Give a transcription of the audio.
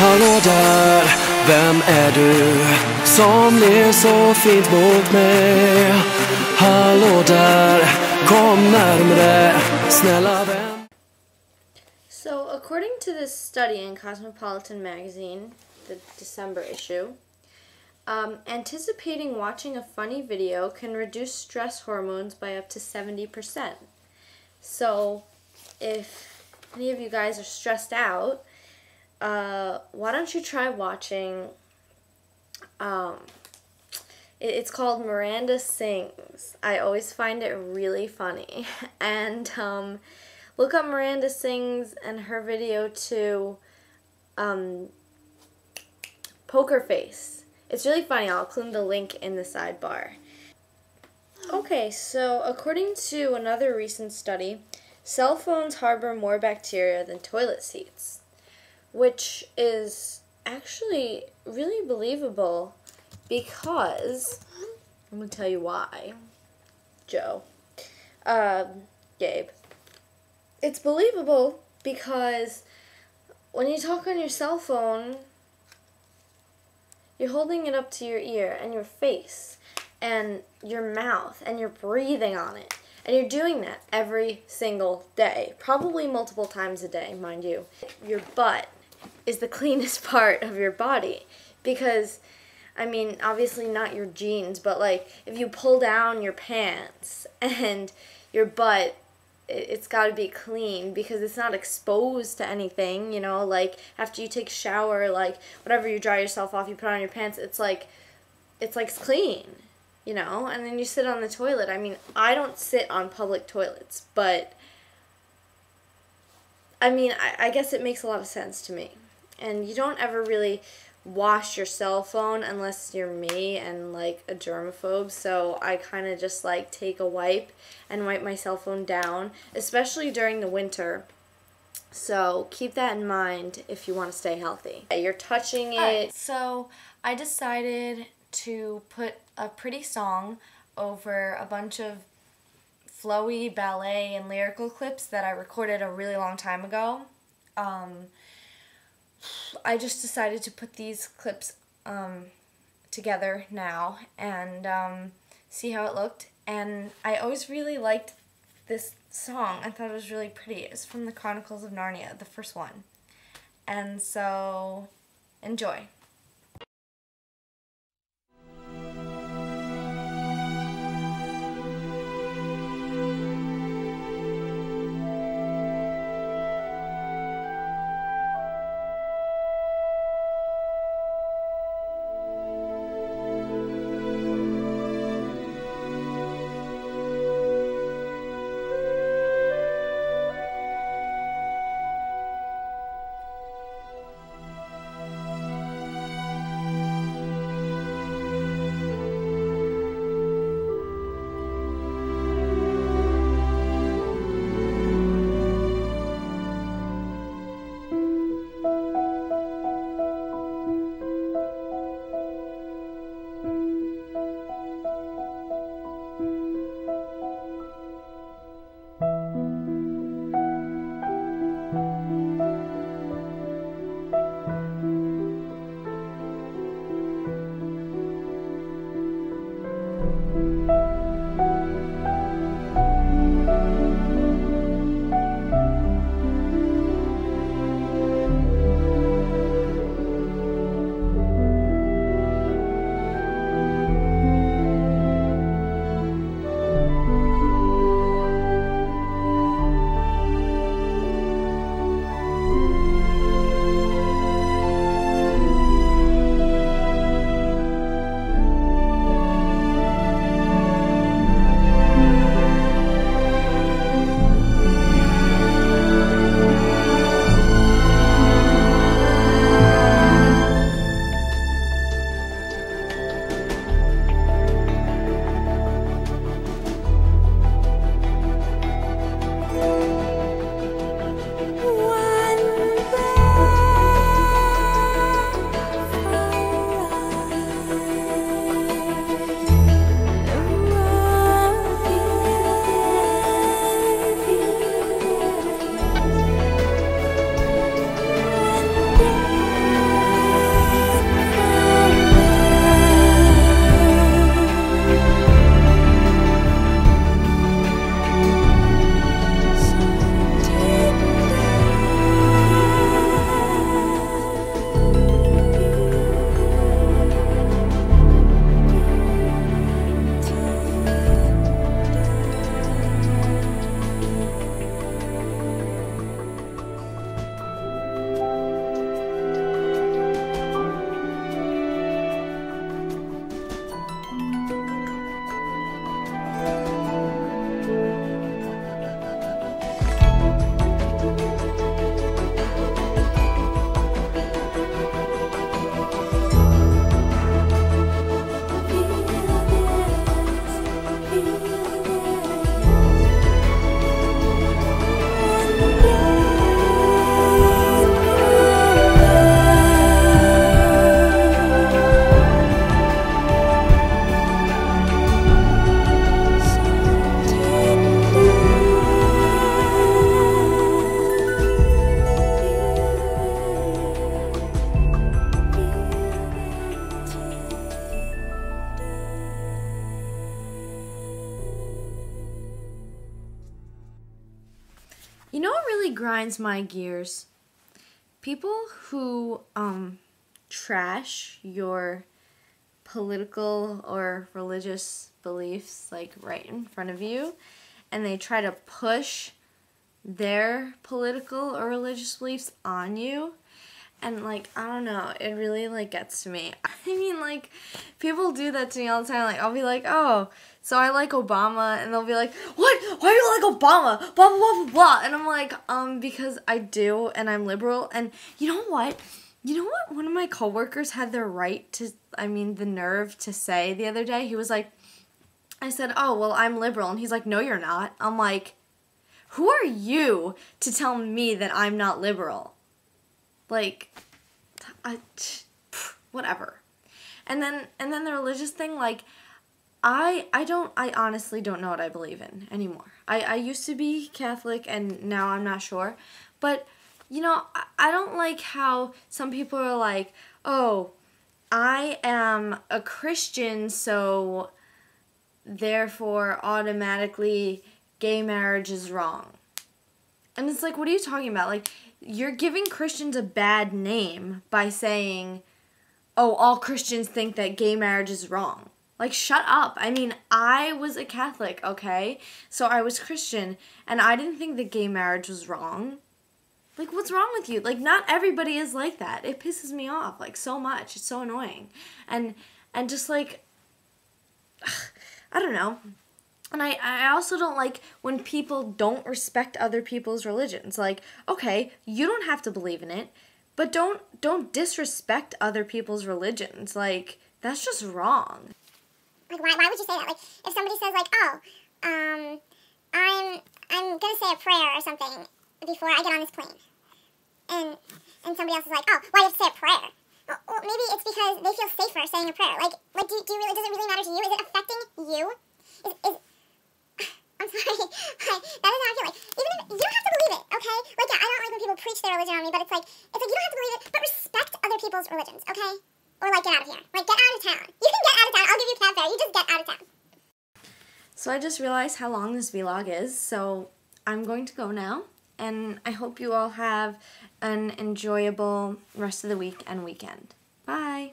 Hallå där, vem är du som ler så fint mot mig? Hallå där, kom närmare, snälla vän. So, according to this study in Cosmopolitan magazine, the December issue, anticipating watching a funny video can reduce stress hormones by up to 70%. So, if any of you guys are stressed out, why don't you try watching, it's called Miranda Sings. I always find it really funny. And look up Miranda Sings and her video to Poker Face. It's really funny. I'll include the link in the sidebar. Okay, so according to another recent study, cell phones harbor more bacteria than toilet seats, which is actually really believable because, I'm going to tell you why, Joe, Gabe. It's believable because when you talk on your cell phone, you're holding it up to your ear and your face and your mouth and you're breathing on it. And you're doing that every single day, probably multiple times a day, mind you. Your butt is the cleanest part of your body because, I mean, obviously not your jeans, but like if you pull down your pants and your butt, it's got to be clean because it's not exposed to anything, you know, like after you take a shower, like whatever you dry yourself off, you put on your pants, it's clean, you know, and then you sit on the toilet. I mean, I don't sit on public toilets, but I mean, I guess it makes a lot of sense to me. And you don't ever really wash your cell phone unless you're me and like a germaphobe, so I kind of just like take a wipe and wipe my cell phone down, especially during the winter. So keep that in mind if you want to stay healthy. You're touching it. Right, so I decided to put a pretty song over a bunch of flowy ballet and lyrical clips that I recorded a really long time ago. I just decided to put these clips together now and see how it looked. And I always really liked this song. I thought it was really pretty. It's from the Chronicles of Narnia, the first one. And so, enjoy. You know what really grinds my gears? People who trash your political or religious beliefs like right in front of you, and they try to push their political or religious beliefs on you. And, like, I don't know, it really, like, gets to me. I mean, like, people do that to me all the time. Like, I'll be like, oh, so I like Obama, and they'll be like, what? Why do you like Obama? Blah, blah, blah, blah, blah. And I'm like, because I do, and I'm liberal. And you know what? One of my coworkers had the nerve to say the other day. He was like, I said, oh, well, I'm liberal. And he's like, no, you're not. I'm like, who are you to tell me that I'm not liberal? Like, whatever. And then the religious thing, like, I honestly don't know what I believe in anymore. I used to be Catholic, and now I'm not sure. But, you know, I don't like how some people are like, oh, I am a Christian, so therefore automatically gay marriage is wrong. And it's like, what are you talking about? Like, you're giving Christians a bad name by saying, oh, all Christians think that gay marriage is wrong. Like, shut up. I mean, I was a Catholic, okay? So I was Christian, and I didn't think that gay marriage was wrong. Like, what's wrong with you? Like, not everybody is like that. It pisses me off, like, so much. It's so annoying. And just, like, I don't know. And I also don't like when people don't respect other people's religions. Like, okay, you don't have to believe in it, but don't disrespect other people's religions. Like, that's just wrong. Like, why would you say that? Like, if somebody says, like, oh, I'm gonna say a prayer or something before I get on this plane, and somebody else is like, oh, why do you have to say a prayer? Well, maybe it's because they feel safer saying a prayer. Like do you really? Does it really matter to you? Is it affecting you? I'm sorry. That is how I feel. Like, even if you don't have to believe it, okay? Like, yeah, I don't like when people preach their religion on me, but it's like you don't have to believe it, but respect other people's religions, okay? Or, like, get out of here. Like, get out of town. You can get out of town. I'll give you a cab fare. You just get out of town. So I just realized how long this vlog is, so I'm going to go now. And I hope you all have an enjoyable rest of the week and weekend. Bye!